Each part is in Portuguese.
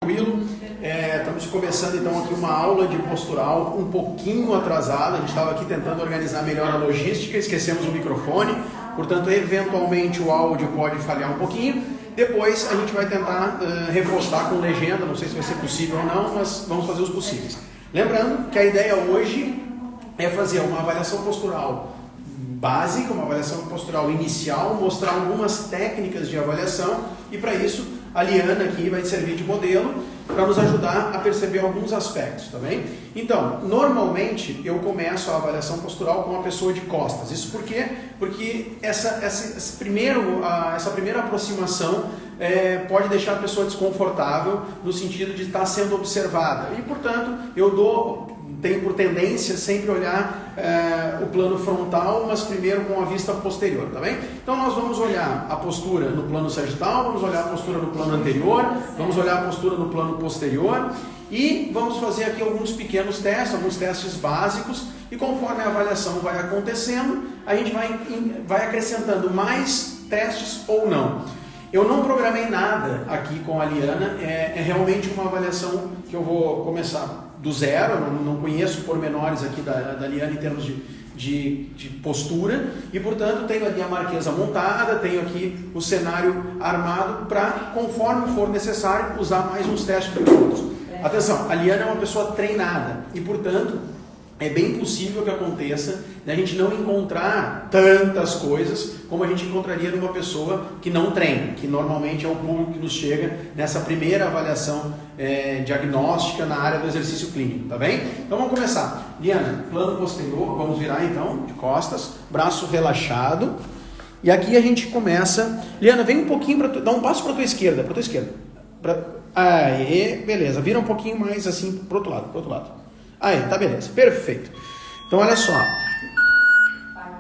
Tranquilo, estamos começando então aqui uma aula de postural um pouquinho atrasada. A gente estava aqui tentando organizar melhor a logística, esquecemos o microfone, portanto eventualmente o áudio pode falhar um pouquinho. Depois a gente vai tentar reforçar com legenda, não sei se vai ser possível ou não, mas vamos fazer os possíveis. Lembrando que a ideia hoje é fazer uma avaliação postural básica, uma avaliação postural inicial, mostrar algumas técnicas de avaliação e para isso a Liana aqui vai servir de modelo para nos ajudar a perceber alguns aspectos, tá bem? Então, normalmente eu começo a avaliação postural com a pessoa de costas. Isso por quê? Porque essa primeira aproximação pode deixar a pessoa desconfortável no sentido de estar sendo observada. E, portanto, tenho por tendência sempre olhar o plano frontal, mas primeiro com a vista posterior, tá bem? Então nós vamos olhar a postura no plano sagital, vamos olhar a postura no plano anterior, vamos olhar a postura no plano posterior e vamos fazer aqui alguns pequenos testes, alguns testes básicos e conforme a avaliação vai acontecendo, a gente vai acrescentando mais testes ou não. Eu não programei nada aqui com a Liana, é realmente uma avaliação que eu vou começar do zero, eu não conheço pormenores aqui da Liana em termos de postura e, portanto, tenho ali a marquesa montada, tenho aqui o cenário armado para, conforme for necessário, usar mais uns testes do que outros. Atenção, a Liana é uma pessoa treinada e, portanto, é bem possível que aconteça a gente não encontrar tantas coisas como a gente encontraria numa pessoa que não treina, que normalmente é o público que nos chega nessa primeira avaliação diagnóstica na área do exercício clínico, tá bem? Então vamos começar. Liana, plano posterior, vamos virar então de costas, braço relaxado. E aqui a gente começa. Liana, vem um pouquinho, dá um passo para tua esquerda, Aí, beleza, vira um pouquinho mais assim pro outro lado. Aí, tá beleza, perfeito. Então olha só,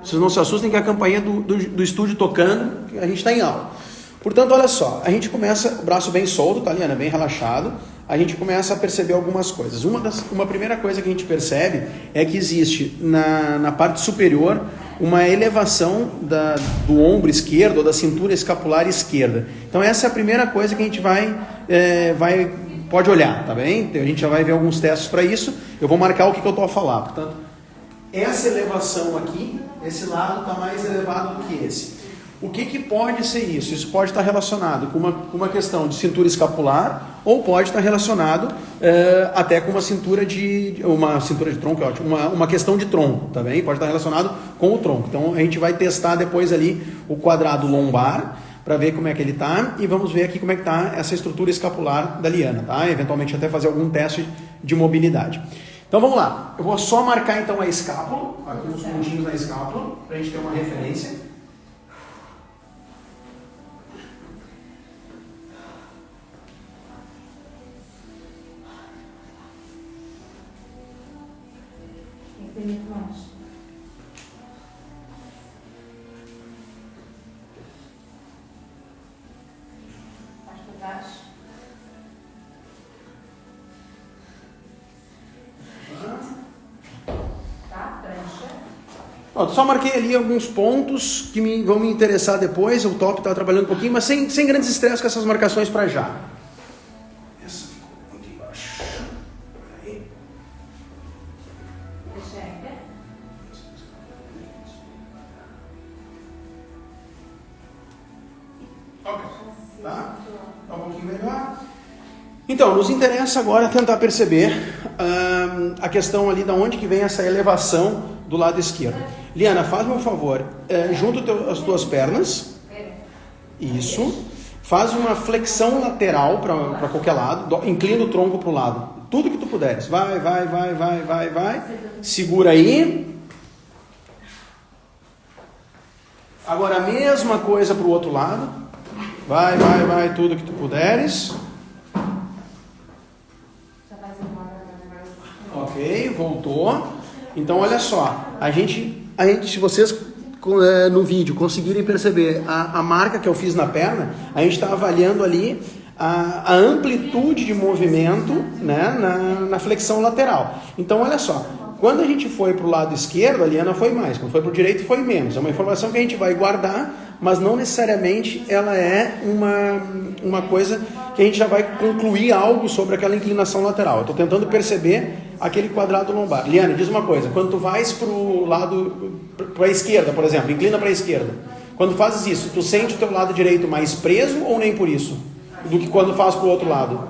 vocês não se assustem que a campainha do estúdio tocando, a gente está em aula. Portanto, olha só, a gente começa, o braço bem solto, tá, Liana? Bem relaxado, a gente começa a perceber algumas coisas. Uma primeira coisa que a gente percebe é que existe na parte superior uma elevação do ombro esquerdo ou da cintura escapular esquerda. Então essa é a primeira coisa que a gente pode olhar, tá bem? A gente já vai ver alguns testes para isso. Eu vou marcar o que eu estou a falar. Portanto, essa elevação aqui, esse lado está mais elevado do que esse. O que pode ser isso? Isso pode estar relacionado com uma questão de cintura escapular ou pode estar relacionado até com uma cintura de tronco, é ótimo, uma questão de tronco, tá bem? Pode estar relacionado com o tronco. Então a gente vai testar depois ali o quadrado lombar para ver como é que ele está e vamos ver aqui como é que está essa estrutura escapular da Liana, tá? Eventualmente até fazer algum teste de mobilidade. Então vamos lá, eu vou só marcar então a escápula, aqui uns pontinhos na escápula, para a gente ter uma referência. Tem muito mais. Só marquei ali alguns pontos que vão me interessar depois. O top está trabalhando um pouquinho, mas sem grandes estresses com essas marcações para já. Essa ficou muito embaixo. Aí. Ok. Tá um pouquinho melhor. Então, nos interessa agora tentar perceber a questão ali de onde que vem essa elevação do lado esquerdo. Liana, faz-me um favor, junta as tuas pernas, isso, faz uma flexão lateral para qualquer lado, inclina o tronco para o lado, tudo que tu puderes, vai, segura aí. Agora a mesma coisa para o outro lado, vai, tudo que tu puderes. Ok, voltou. Então olha só, a gente se vocês no vídeo conseguirem perceber a marca que eu fiz na perna, a gente está avaliando ali a amplitude de movimento, né, na flexão lateral. Então olha só, quando a gente foi para o lado esquerdo, a Liana foi mais, quando foi para o direito foi menos. É uma informação que a gente vai guardar, mas não necessariamente ela é uma coisa que a gente já vai concluir algo sobre aquela inclinação lateral. Eu estou tentando perceber aquele quadrado lombar. Liane, diz uma coisa, quando tu vais para o lado, para a esquerda, por exemplo, inclina para a esquerda. Quando fazes isso, tu sente o teu lado direito mais preso ou nem por isso? Do que quando faz para o outro lado?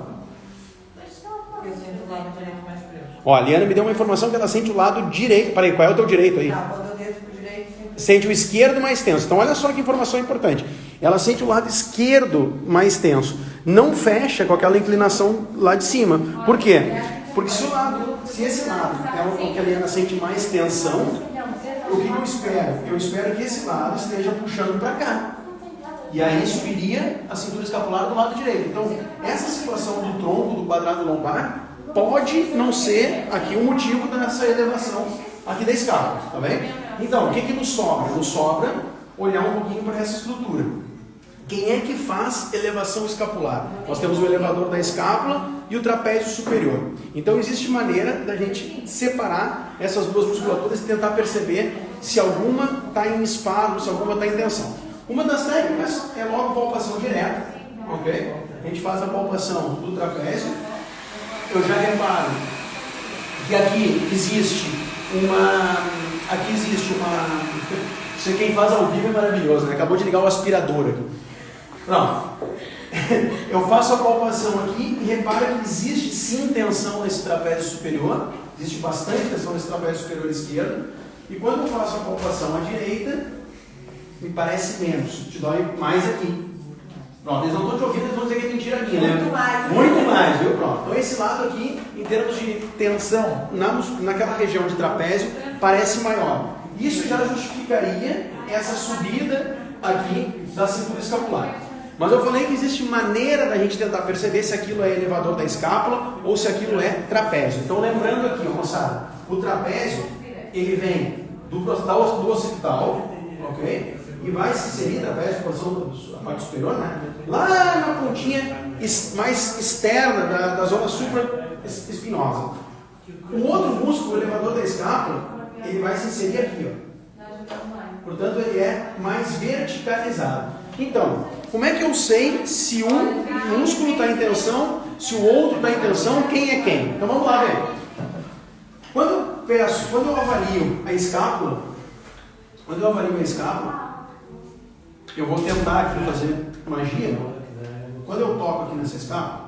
Eu sinto o lado direito mais preso. Ó, a Liana me deu uma informação que ela sente o lado direito. Peraí, qual é o teu direito aí? Tá, quando eu desço pro direito, sempre... Sente o esquerdo mais tenso. Então olha só que informação importante. Ela sente o lado esquerdo mais tenso. Não fecha com aquela inclinação lá de cima. Por quê? Porque se esse lado é o que a Liana sente mais tensão, o que eu espero? Eu espero que esse lado esteja puxando para cá. E aí subiria a cintura escapular do lado direito. Então, essa situação do tronco, do quadrado lombar, pode não ser aqui o motivo dessa elevação aqui da escápula, tá bem? Então, o que nos sobra? Nos sobra olhar um pouquinho para essa estrutura. Quem é que faz elevação escapular? Nós temos o elevador da escápula e o trapézio superior. Então, existe maneira da gente separar essas duas musculaturas e tentar perceber se alguma está em espasmo, se alguma está em tensão. Uma das técnicas é logo a palpação direta, ok? A gente faz a palpação do trapézio. Eu já reparo que aqui existe uma... Isso aí quem faz ao vivo é maravilhoso, né? Acabou de ligar o aspirador aqui. Pronto. Eu faço a palpação aqui e reparo que existe sim tensão nesse trapézio superior. Existe bastante tensão nesse trapézio superior esquerdo. E quando eu faço a palpação à direita, me parece menos, te dói mais aqui. Pronto, eles não estão te ouvindo, eles vão dizer que é mentira minha, né? Muito mais. Muito mais, viu? Pronto. Então esse lado aqui, em termos de tensão, naquela região de trapézio, parece maior. Isso já justificaria essa subida aqui da cintura escapular. Mas eu falei que existe maneira da gente tentar perceber se aquilo é elevador da escápula ou se aquilo é trapézio. Então lembrando aqui, moçada, o trapézio, ele vem do occipital, ok? E vai se inserir através da posição da parte superior, né? Lá na pontinha mais externa da zona supraespinosa. O outro músculo, o elevador da escápula, ele vai se inserir aqui, ó. Portanto, ele é mais verticalizado. Então, como é que eu sei se um músculo está em tensão, se o outro está em tensão, quem é quem? Então vamos lá, velho. Quando eu avalio a escápula, eu vou tentar aqui fazer magia. Quando eu toco aqui nessa escápula,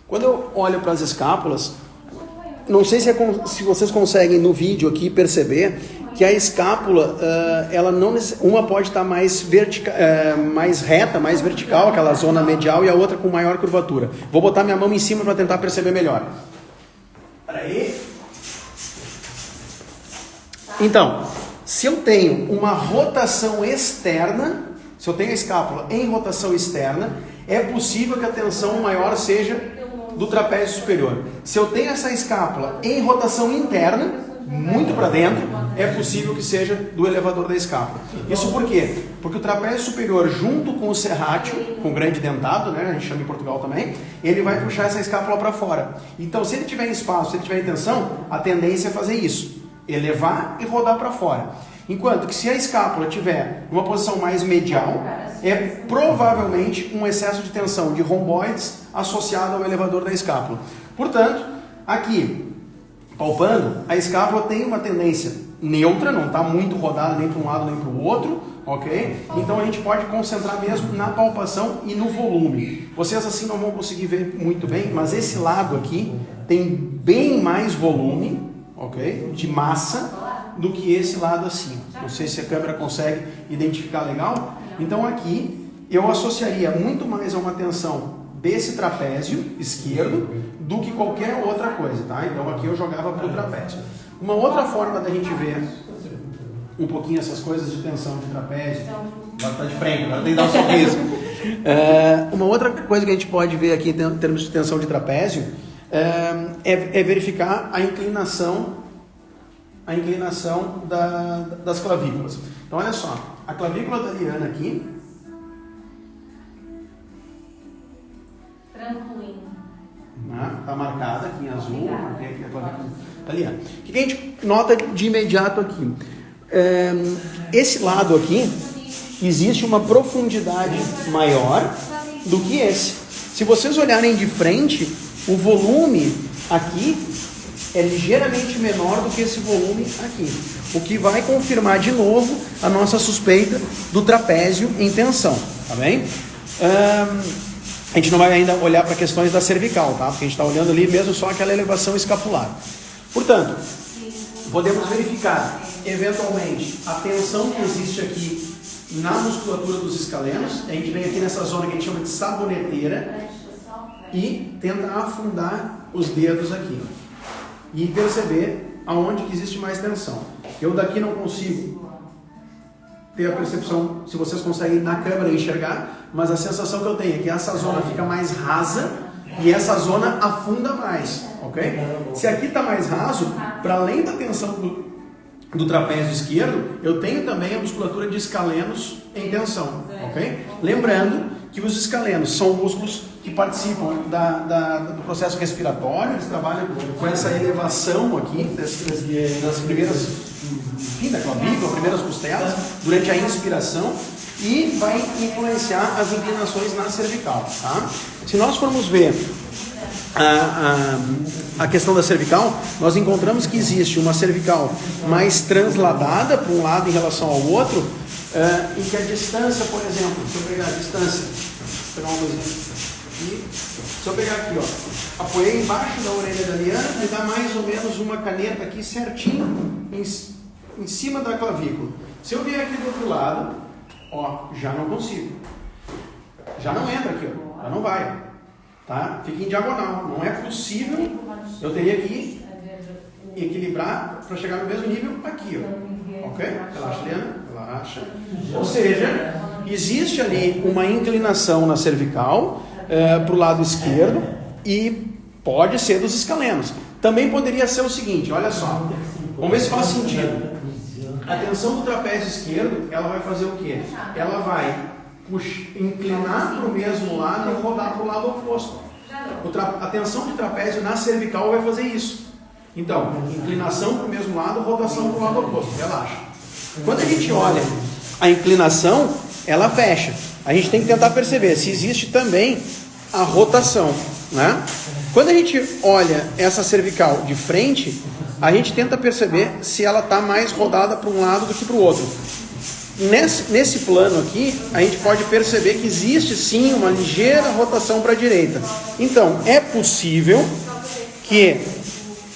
quando eu olho para as escápulas, não sei se vocês conseguem no vídeo aqui perceber que a escápula, ela não, uma pode estar mais reta, mais vertical, aquela zona medial, e a outra com maior curvatura. Vou botar minha mão em cima para tentar perceber melhor. Peraí. Então, se eu tenho uma rotação externa, se eu tenho a escápula em rotação externa, é possível que a tensão maior seja do trapézio superior. Se eu tenho essa escápula em rotação interna, muito para dentro, é possível que seja do elevador da escápula. Isso por quê? Porque o trapézio superior, junto com o serrátil, com o grande dentado, né, a gente chama em Portugal também, ele vai puxar essa escápula para fora. Então, se ele tiver em espaço, se ele tiver em tensão, a tendência é fazer isso, elevar e rodar para fora. Enquanto que se a escápula tiver uma posição mais medial, é provavelmente um excesso de tensão de romboides associado ao elevador da escápula. Portanto, aqui, palpando, a escápula tem uma tendência neutra, não está muito rodada nem para um lado nem para o outro, ok? Então a gente pode concentrar mesmo na palpação e no volume. Vocês assim não vão conseguir ver muito bem, mas esse lado aqui tem bem mais volume, ok? De massa, do que esse lado assim. Não sei se a câmera consegue identificar legal. Então aqui eu associaria muito mais a uma tensão desse trapézio esquerdo do que qualquer outra coisa, tá? Então aqui eu jogava para o trapézio. Uma outra forma da gente ver um pouquinho essas coisas de tensão de trapézio, agora está de frente, agora tem que dar um sorriso. Uma outra coisa que a gente pode ver aqui em termos de tensão de trapézio é verificar a inclinação a inclinação das clavículas. Então olha só, a clavícula da Liana aqui, Tranquilo. está marcada aqui em azul, marquei aqui a clavícula da Liana. O que a gente nota de imediato aqui? Esse lado aqui, existe uma profundidade maior do que esse. Se vocês olharem de frente, o volume aqui é ligeiramente menor do que esse volume aqui, o que vai confirmar de novo a nossa suspeita do trapézio em tensão, tá bem? A gente não vai ainda olhar para questões da cervical, tá? Porque a gente está olhando ali mesmo só aquela elevação escapular. Portanto, podemos verificar eventualmente a tensão que existe aqui na musculatura dos escalenos. A gente vem aqui nessa zona que a gente chama de saboneteira e tenta afundar os dedos aqui e perceber aonde que existe mais tensão. Eu daqui não consigo ter a percepção, se vocês conseguem na câmera enxergar, mas a sensação que eu tenho é que essa zona fica mais rasa e essa zona afunda mais, ok? Se aqui está mais raso, para além da tensão do trapézio esquerdo, eu tenho também a musculatura de escalenos em tensão, ok? Lembrando que os escalenos são músculos que participam do processo respiratório, eles trabalham com essa elevação aqui das primeiras, enfim, da clavícula, primeiras costelas, durante a inspiração, e vai influenciar as inclinações na cervical, tá? Se nós formos ver a questão da cervical, nós encontramos que existe uma cervical mais transladada para um lado em relação ao outro, e que a distância, por exemplo, se eu pegar a distância, vou pegar uma coisinha aqui, se eu pegar aqui, ó, apoiei embaixo da orelha da Liana, me dá mais ou menos uma caneta aqui certinho em cima da clavícula. Se eu vier aqui do outro lado, ó, já não consigo, já não entra aqui, ó, já não vai, tá? Fica em diagonal, não é possível, eu teria que equilibrar para chegar no mesmo nível aqui, ó, ok? Relaxa, Liana, relaxa. Ou seja, existe ali uma inclinação na cervical para o lado esquerdo e pode ser dos escalenos. Também poderia ser o seguinte, olha só, vamos ver se faz sentido. A tensão do trapézio esquerdo, ela vai fazer o quê? Ela vai inclinar para o mesmo lado e rodar para o lado oposto. A tensão de trapézio na cervical vai fazer isso. Então, inclinação para o mesmo lado, rotação para o lado oposto. Relaxa. Quando a gente olha a inclinação, ela fecha. A gente tem que tentar perceber se existe também a rotação, né? Quando a gente olha essa cervical de frente, a gente tenta perceber se ela está mais rodada para um lado do que para o outro. Nesse plano aqui, a gente pode perceber que existe sim uma ligeira rotação para a direita. Então, é possível que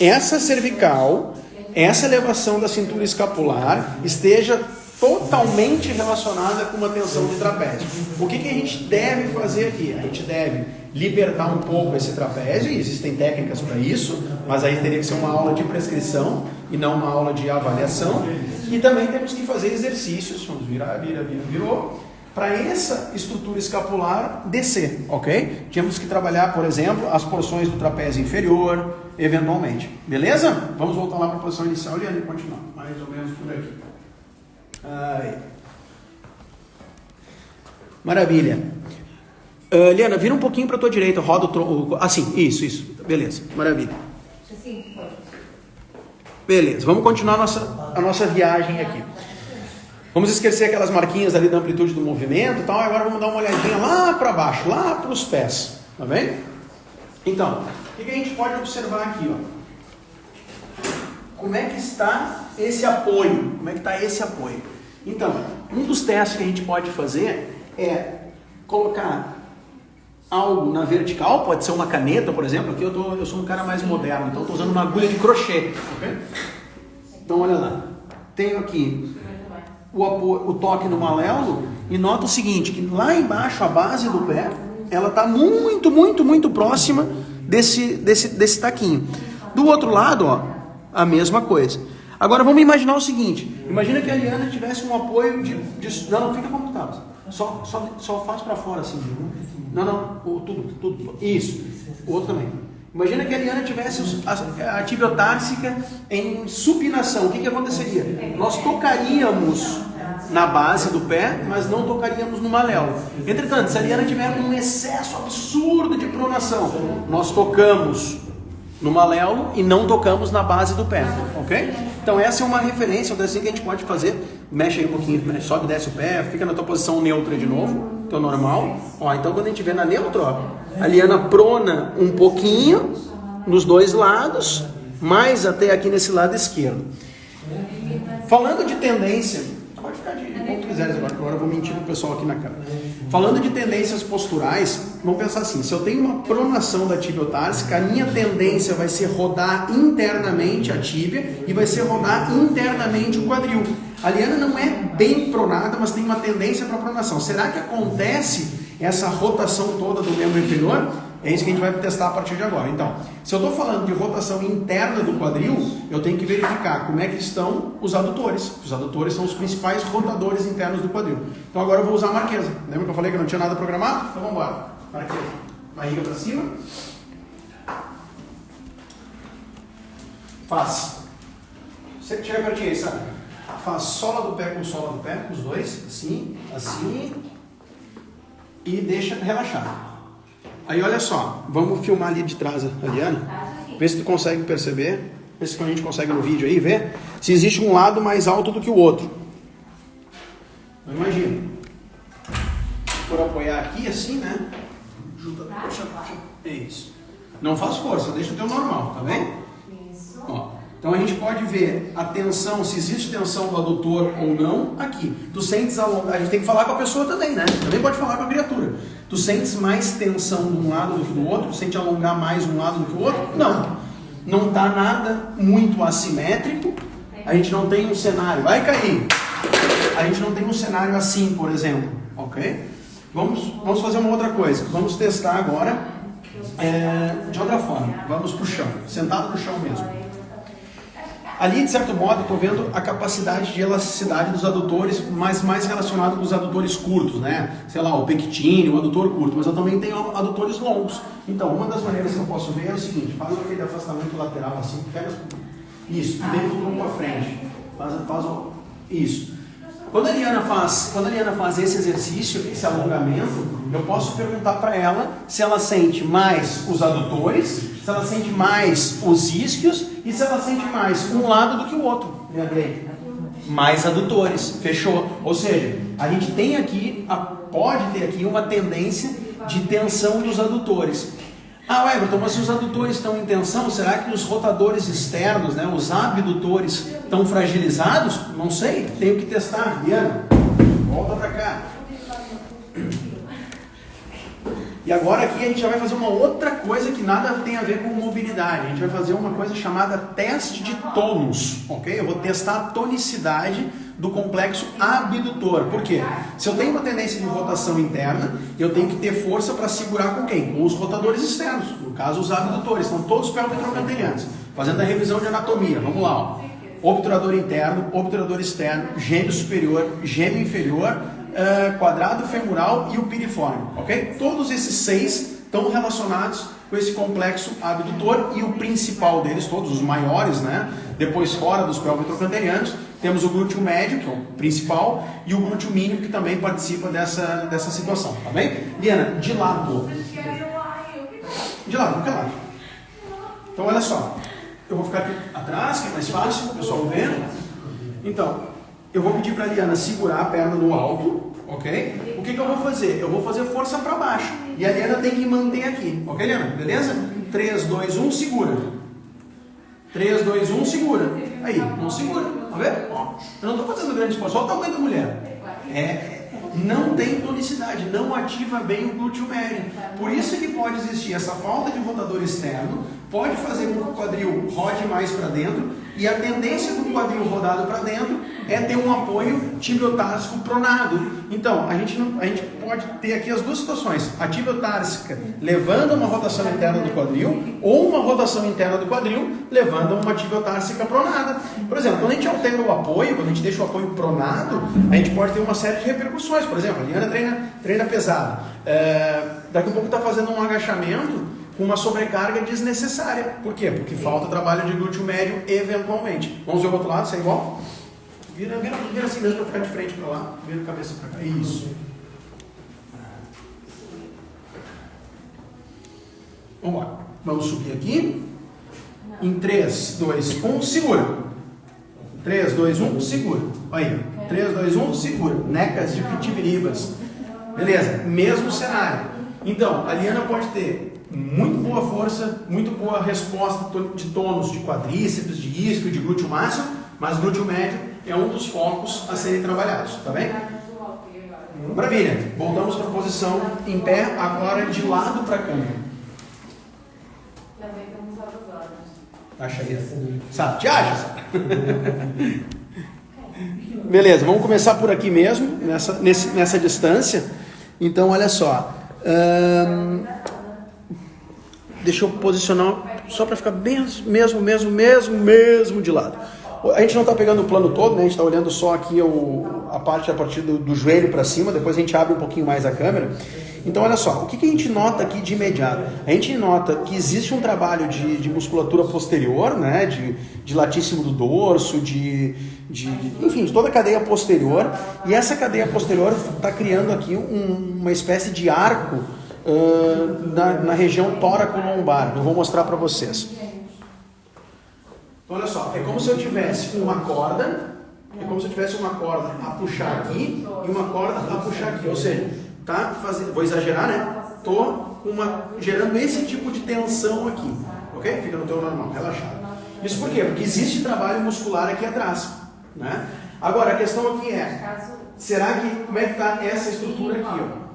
essa cervical, essa elevação da cintura escapular esteja totalmente relacionada com uma tensão de trapézio. O que a gente deve fazer aqui? A gente deve libertar um pouco esse trapézio, e existem técnicas para isso, mas aí teria que ser uma aula de prescrição e não uma aula de avaliação. E também temos que fazer exercícios, vamos virou, para essa estrutura escapular descer, ok? Temos que trabalhar, por exemplo, as porções do trapézio inferior, eventualmente. Beleza? Vamos voltar lá para a posição inicial e ali continuar. Mais ou menos por aqui. Aí. Maravilha. Liana, vira um pouquinho para a tua direita, roda o tronco. Assim, isso. Beleza, maravilha. Beleza, vamos continuar a nossa viagem aqui. Vamos esquecer aquelas marquinhas ali da amplitude do movimento e tal. Agora vamos dar uma olhadinha lá para baixo, lá para os pés. Tá bem? Então, o que a gente pode observar aqui, ó? Como é que está esse apoio? Então, um dos testes que a gente pode fazer é colocar algo na vertical, pode ser uma caneta, por exemplo. Aqui eu sou um cara mais moderno, então estou usando uma agulha de crochê. Okay? Então, olha lá. Tenho aqui o toque no maléolo e nota o seguinte, que lá embaixo, a base do pé, ela está muito próxima desse taquinho. Do outro lado, ó, a mesma coisa. Agora vamos imaginar o seguinte, imagina que a Liana tivesse um apoio de não, fica como tu tá, só faz para fora assim. Não, tudo. Isso. O outro também. Imagina que a Liana tivesse a tibiotársica em supinação. O que aconteceria? Nós tocaríamos na base do pé, mas não tocaríamos no maléolo. Entretanto, se a Liana tiver um excesso absurdo de pronação, nós tocamos no maléolo e não tocamos na base do pé, ok? Então essa é uma referência, um assim que a gente pode fazer. Mexe aí um pouquinho, sobe e desce o pé, fica na tua posição neutra de novo, teu normal. Ó, então quando a gente vê na neutra, ó, a Liana prona um pouquinho nos dois lados, mais até aqui nesse lado esquerdo. Falando de tendência, pode ficar de como quiseres agora eu vou mentir pro pessoal aqui na câmera. Falando de tendências posturais, vamos pensar assim, se eu tenho uma pronação da tibiotársica, a minha tendência vai ser rodar internamente a tíbia e vai ser rodar internamente o quadril. A Liana não é bem pronada, mas tem uma tendência para pronação. Será que acontece essa rotação toda do membro inferior? É isso que a gente vai testar a partir de agora. Então, se eu estou falando de rotação interna do quadril, eu tenho que verificar como é que estão os adutores. Os adutores são os principais rotadores internos do quadril. Então agora eu vou usar a marquesa. Lembra que eu falei que eu não tinha nada programado? Então vamos embora. Marquesa. Barriga para cima. Faz. Você que tiver pertinho aí, sabe? Faz sola do pé com sola do pé, os dois. Assim, assim. E deixa relaxar. Aí olha só, vamos filmar ali de trás a Liana, vê se tu consegue perceber, vê se a gente consegue no vídeo aí ver, se existe um lado mais alto do que o outro. Então imagina, por apoiar aqui assim, né, junta, puxa, é isso. Não faz força, deixa o teu normal, tá bem? Ó, então a gente pode ver a tensão, se existe tensão do adutor ou não, aqui. Tu sentes a gente tem que falar com a pessoa também, né? Também pode falar com a criatura. Tu sentes mais tensão de um lado do que do outro? Tu sente alongar mais um lado do que o outro? Não. Não está nada muito assimétrico. A gente não tem um cenário. Vai cair. A gente não tem um cenário assim, por exemplo. Ok? Vamos fazer uma outra coisa. Vamos testar agora de outra forma. Vamos para o chão. Sentado no chão mesmo. Ali, de certo modo, eu estou vendo a capacidade de elasticidade dos adutores, mas mais relacionado com os adutores curtos, né? Sei lá, o pectíneo, o adutor curto, mas eu também tenho adutores longos. Então, uma das maneiras que eu posso ver é o seguinte, faz aquele afastamento lateral assim, pega isso, vem o tronco à frente, isso. Quando a Liana faz esse exercício, esse alongamento, eu posso perguntar para ela se ela sente mais os adutores, se ela sente mais os isquios e se ela sente mais um lado do que o outro. Mais adutores, fechou. Ou seja, a gente tem aqui, pode ter aqui uma tendência de tensão dos adutores. Ah, Everton, mas se os adutores estão em tensão, será que os rotadores externos, né, os abdutores, estão fragilizados? Não sei, tenho que testar. Liana, volta para cá. E agora aqui a gente já vai fazer uma outra coisa que nada tem a ver com mobilidade. A gente vai fazer uma coisa chamada teste de tônus, ok? Eu vou testar a tonicidade do complexo abdutor. Por quê? Se eu tenho uma tendência de rotação interna, eu tenho que ter força para segurar com quem? Com os rotadores externos, no caso os abdutores, são todos pelvitrocantelianos. Fazendo a revisão de anatomia, vamos lá, ó. Obturador interno, obturador externo, gêmeo superior, gêmeo inferior, quadrado femoral e o piriforme, ok? Todos esses 6 estão relacionados com esse complexo abdutor e o principal deles, todos os maiores, né? Depois fora dos pelvitrocantelianos, temos o glúteo médio, que é o principal, e o glúteo mínimo, que também participa dessa situação, tá bem? Liana, de lado. De lado, qualquer lado. Então, olha só. Eu vou ficar aqui atrás, que é mais fácil, o pessoal vendo. Então, eu vou pedir para a Liana segurar a perna no alto, ok? O que eu vou fazer? Eu vou fazer força para baixo. E a Liana tem que manter aqui, ok, Liana? Beleza? 3, 2, 1, segura. 3, 2, 1, segura. Aí, não segura. Tá vendo? Ó, eu não estou fazendo grande esforço. Olha o tamanho da mulher. Não tem tonicidade, não ativa bem o glúteo médio. Por isso que pode existir essa falta de rotador externo, pode fazer com que o quadril rode mais para dentro, e a tendência do quadril rodado para dentro é ter um apoio tibiotársico pronado. Então, a gente pode ter aqui as duas situações, a tibiotársica levando a uma rotação interna do quadril, ou uma rotação interna do quadril levando a uma tibiotársica pronada. Por exemplo, quando a gente altera o apoio, quando a gente deixa o apoio pronado, a gente pode ter uma série de repercussões. Por exemplo, a Liana treina pesado. Daqui a pouco está fazendo um agachamento com uma sobrecarga desnecessária. Por quê? Porque falta trabalho de glúteo médio eventualmente. Vamos ver o outro lado, se é igual? Vira assim mesmo para ficar de frente para lá. Vira a cabeça para cá. Isso. Vamos lá. Vamos subir aqui. Em 3, 2, 1, segura. 3, 2, 1, segura. Aí. 3, 2, 1, segura. Necas de pitibiribas. Beleza. Mesmo cenário. Então, a Liana pode ter muito boa força, muito boa resposta de tônus de quadríceps, de isquio, de glúteo máximo, mas glúteo médio é um dos focos a serem trabalhados, tá bem? Maravilha. Voltamos para a posição em pé, agora de lado para a câmera. Acha isso? Sabe? Te acha? Beleza, vamos começar por aqui mesmo, nessa distância. Então, olha só. Deixa eu posicionar só para ficar bem mesmo de lado. A gente não está pegando o plano todo, né? A gente está olhando só aqui a parte a partir do joelho para cima, depois a gente abre um pouquinho mais a câmera. Então, olha só, o que a gente nota aqui de imediato? A gente nota que existe um trabalho de musculatura posterior, né? De latíssimo do dorso, enfim, de toda a cadeia posterior. E essa cadeia posterior está criando aqui uma espécie de arco na região tóraco-lombar. Eu vou mostrar para vocês. Então, olha só, é como se eu tivesse uma corda, a puxar aqui e uma corda a puxar aqui, ou seja, vou exagerar, né? Gerando esse tipo de tensão aqui, ok? Fica no teu normal, relaxado. Isso por quê? Porque existe trabalho muscular aqui atrás, né? Agora, a questão aqui como é que está essa estrutura aqui, ó?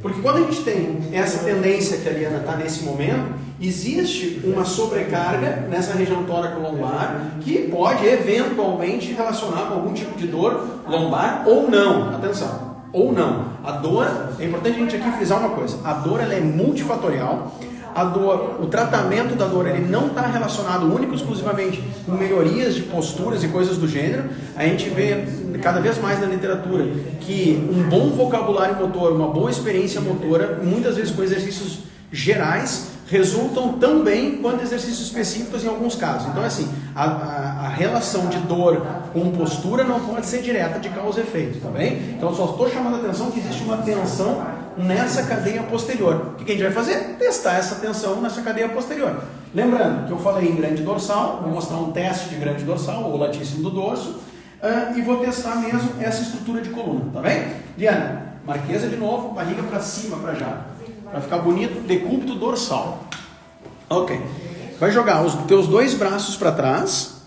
Porque quando a gente tem essa tendência que a Liana está nesse momento, existe uma sobrecarga nessa região tóraco-lombar que pode eventualmente relacionar com algum tipo de dor lombar ou não. Atenção, ou não. A dor, é importante a gente aqui frisar uma coisa, a dor ela é multifatorial. O tratamento da dor ele não está relacionado único e exclusivamente com melhorias de posturas e coisas do gênero. A gente vê cada vez mais na literatura que um bom vocabulário motor, uma boa experiência motora, muitas vezes com exercícios gerais, resultam tão bem quanto exercícios específicos em alguns casos. Então, assim, a relação de dor com postura não pode ser direta de causa e efeito, tá bem? Então, só estou chamando a atenção que existe uma tensão nessa cadeia posterior. O que a gente vai fazer? Testar essa tensão nessa cadeia posterior. Lembrando que eu falei em grande dorsal, vou mostrar um teste de grande dorsal, ou latíssimo do dorso, e vou testar mesmo essa estrutura de coluna, tá bem? Liana, marquesa de novo, barriga para cima, para já. Para ficar bonito, decúbito dorsal. Ok. Vai jogar os teus dois braços para trás.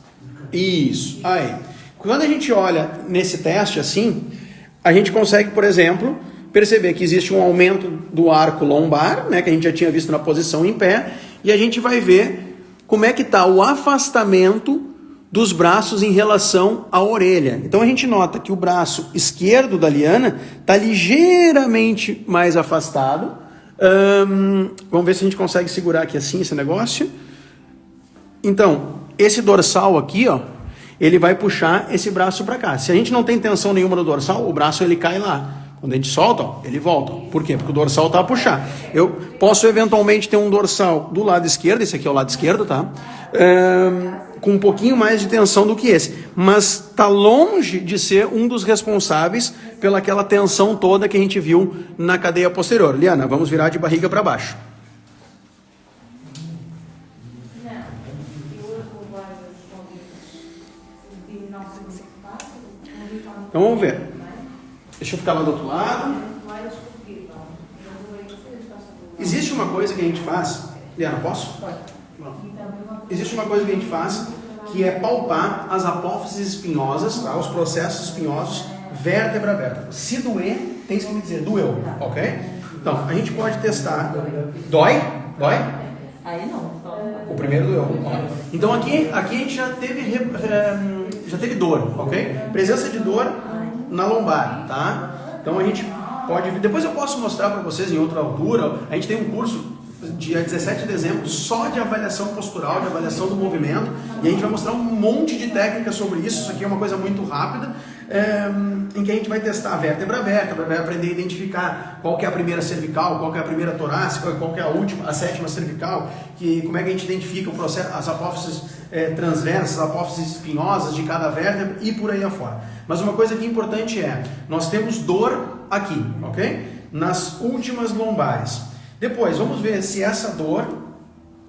Isso. Aí. Quando a gente olha nesse teste assim, a gente consegue, por exemplo, perceber que existe um aumento do arco lombar, né, que a gente já tinha visto na posição em pé, e a gente vai ver como é que está o afastamento dos braços em relação à orelha. Então a gente nota que o braço esquerdo da Liana está ligeiramente mais afastado. Vamos ver se a gente consegue segurar aqui assim esse negócio. Então, esse dorsal aqui, ó, ele vai puxar esse braço para cá. Se a gente não tem tensão nenhuma no dorsal, o braço ele cai lá. Quando a gente solta, ó, ele volta. Por quê? Porque o dorsal está a puxar. Eu posso eventualmente ter um dorsal do lado esquerdo, esse aqui é o lado esquerdo, tá? Com um pouquinho mais de tensão do que esse. Mas está longe de ser um dos responsáveis pelaquela tensão toda que a gente viu na cadeia posterior. Liana, vamos virar de barriga para baixo. Então vamos ver. Deixa eu ficar lá do outro lado. Existe uma coisa que a gente faz. Liana, posso? Pode. Existe uma coisa que a gente faz que é palpar as apófises espinhosas, tá? Os processos espinhosos, vértebra a vértebra. Se doer, tem que me dizer, doeu, ok? Então, a gente pode testar. Dói? Dói? Aí não. O primeiro doeu. Então, aqui a gente já teve dor, ok? Presença de dor na lombar, tá? Então, a gente pode... Depois eu posso mostrar para vocês em outra altura. A gente tem um curso dia 17 de dezembro, só de avaliação postural, de avaliação do movimento, e a gente vai mostrar um monte de técnicas sobre isso. Isso aqui é uma coisa muito rápida, em que a gente vai testar vértebra a vértebra, vai aprender a identificar qual que é a primeira cervical, qual que é a primeira torácica, qual que é a última, a sétima cervical, como é que a gente identifica o processo, as apófises transversas, as apófises espinhosas de cada vértebra e por aí afora. Mas uma coisa que é importante nós temos dor aqui, ok? Nas últimas lombares. Depois, vamos ver se essa dor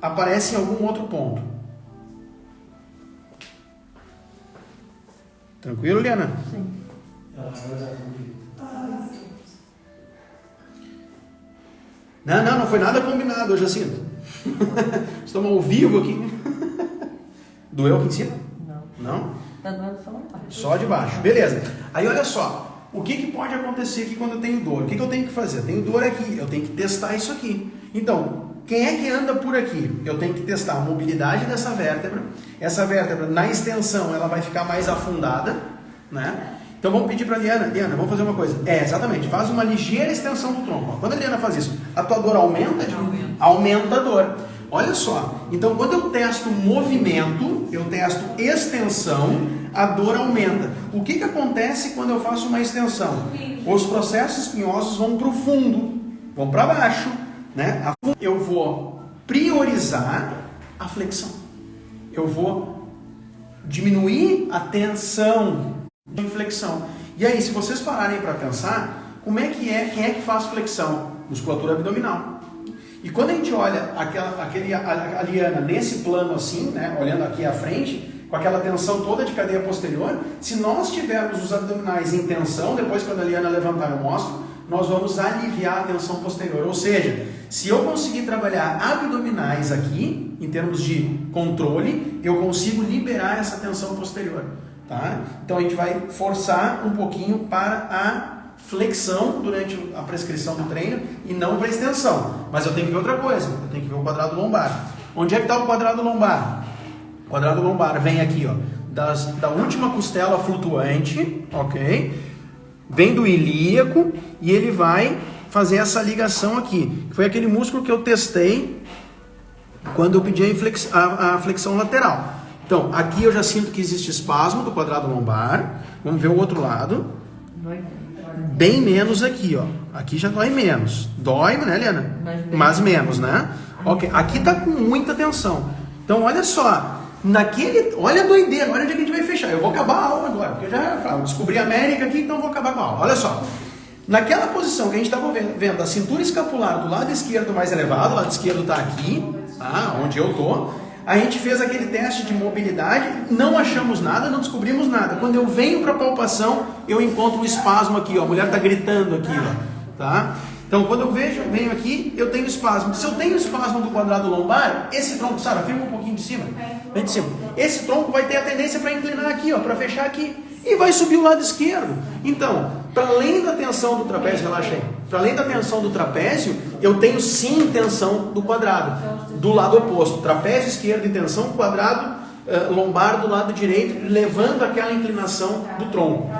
aparece em algum outro ponto. Tranquilo, Liana? Sim. Não foi nada combinado, Jacinto. Estamos ao vivo aqui. Doeu aqui em cima? Não. Tá doendo só uma parte. Só de baixo. Beleza. Aí olha só. O que pode acontecer aqui quando eu tenho dor? O que eu tenho que fazer? Eu tenho dor aqui. Eu tenho que testar isso aqui. Então, quem é que anda por aqui? Eu tenho que testar a mobilidade dessa vértebra. Essa vértebra, na extensão, ela vai ficar mais afundada, né? Então vamos pedir para a Liana. Liana, vamos fazer uma coisa. Exatamente. Faz uma ligeira extensão do tronco. Quando a Liana faz isso, a tua dor aumenta? Aumenta a dor. Olha só. Então quando eu testo movimento, eu testo extensão, a dor aumenta. O que acontece quando eu faço uma extensão? Os processos espinhosos vão para o fundo, vão para baixo, né? Eu vou priorizar a flexão. Eu vou diminuir a tensão de flexão. E aí, se vocês pararem para pensar, quem é que faz flexão? Musculatura abdominal. E quando a gente olha a Liana nesse plano assim, né, olhando aqui à frente, com aquela tensão toda de cadeia posterior, se nós tivermos os abdominais em tensão, depois quando a Liana levantar eu mostro, nós vamos aliviar a tensão posterior. Ou seja, se eu conseguir trabalhar abdominais aqui, em termos de controle, eu consigo liberar essa tensão posterior. Tá? Então a gente vai forçar um pouquinho para a flexão durante a prescrição do treino e não para a extensão. Mas eu tenho que ver outra coisa, eu tenho que ver o quadrado lombar. Onde é que está o quadrado lombar? O quadrado lombar vem aqui, ó, da última costela flutuante, ok? Vem do ilíaco e ele vai fazer essa ligação aqui. Foi aquele músculo que eu testei quando eu pedi a flexão lateral. Então, aqui eu já sinto que existe espasmo do quadrado lombar. Vamos ver o outro lado. Bem menos aqui, ó. Aqui já dói menos. Dói, né, Helena? Mas menos, né? Ok. Aqui tá com muita tensão. Então, olha só. Olha a doideira. Olha onde é que a gente vai fechar. Eu vou acabar a aula agora, porque eu já descobri a América aqui, então eu vou acabar com a aula. Olha só. Naquela posição que a gente estava vendo, a cintura escapular do lado esquerdo mais elevado, o lado esquerdo está aqui, tá? Onde eu tô. A gente fez aquele teste de mobilidade, não achamos nada, não descobrimos nada. Quando eu venho para a palpação, eu encontro um espasmo aqui, ó. A mulher está gritando aqui, ó, tá? Então, quando eu venho aqui, eu tenho espasmo. Se eu tenho espasmo do quadrado lombar, esse tronco, Sara, firma um pouquinho de cima. Vem de cima. Esse tronco vai ter a tendência para inclinar aqui, ó, para fechar aqui. E vai subir o lado esquerdo. Então, para além da tensão do trapézio, relaxa aí. Para além da tensão do trapézio, eu tenho sim tensão do quadrado. Do lado oposto. Trapézio esquerdo em tensão, quadrado lombar do lado direito, levando aquela inclinação do tronco.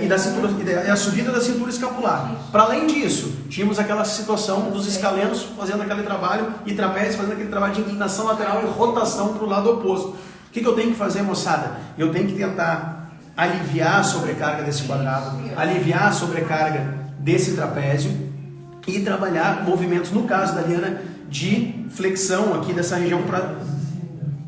E da cintura, a subida da cintura escapular. Para além disso, tínhamos aquela situação dos escalenos fazendo aquele trabalho e trapézio fazendo aquele trabalho de inclinação lateral e rotação para o lado oposto. O que eu tenho que fazer, moçada? Eu tenho que tentar aliviar a sobrecarga desse quadrado, aliviar a sobrecarga desse trapézio e trabalhar movimentos, no caso da Liana, de flexão aqui dessa região para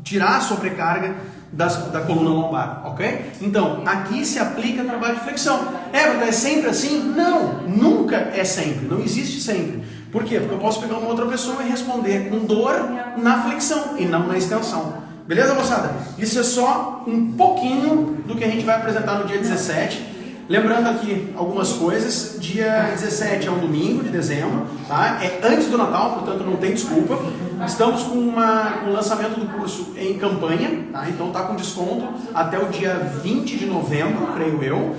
tirar a sobrecarga da coluna lombar, ok? Então, aqui se aplica trabalho de flexão. É sempre assim? Não, nunca é sempre, não existe sempre. Por quê? Porque eu posso pegar uma outra pessoa e responder com dor na flexão e não na extensão. Beleza, moçada? Isso é só um pouquinho do que a gente vai apresentar no dia 17. Lembrando aqui algumas coisas, dia 17 é um domingo de dezembro, tá? É antes do Natal, portanto não tem desculpa. Estamos com o lançamento do curso em campanha, tá? Então tá com desconto até o dia 20 de novembro, creio eu.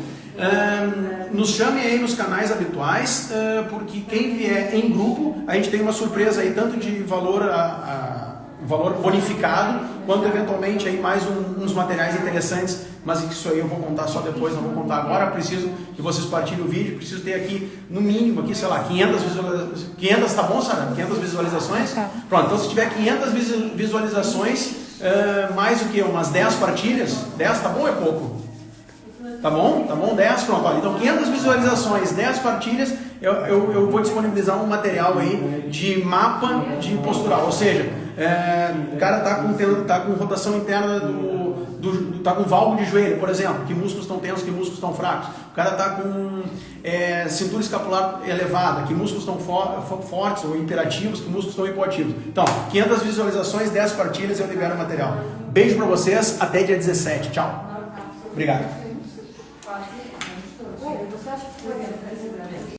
Nos chame aí nos canais habituais, porque quem vier em grupo, a gente tem uma surpresa aí, tanto de valor valor bonificado, quando eventualmente aí mais uns materiais interessantes, mas isso aí eu vou contar só depois, não vou contar agora. Preciso que vocês partilhem o vídeo, preciso ter aqui, no mínimo, aqui, sei lá, 500 visualizações. 500 tá bom, Sara? 500 visualizações? Tá. Pronto, então se tiver 500 visualizações, mais o que? Umas 10 partilhas? 10 tá bom ou é pouco? Tá bom? Tá bom? 10, pronto. Olha, então 500 visualizações, 10 partilhas, eu vou disponibilizar um material aí de mapa de postural, ou seja, o cara tá com rotação interna tá com válvulo de joelho, por exemplo, que músculos estão tensos, que músculos estão fracos. O cara tá com cintura escapular elevada, que músculos estão fortes ou hiperativos, que músculos estão hipoativos. Então, 500 visualizações, 10 partilhas, eu libero o material. Beijo pra vocês, até dia 17. Tchau. Obrigado.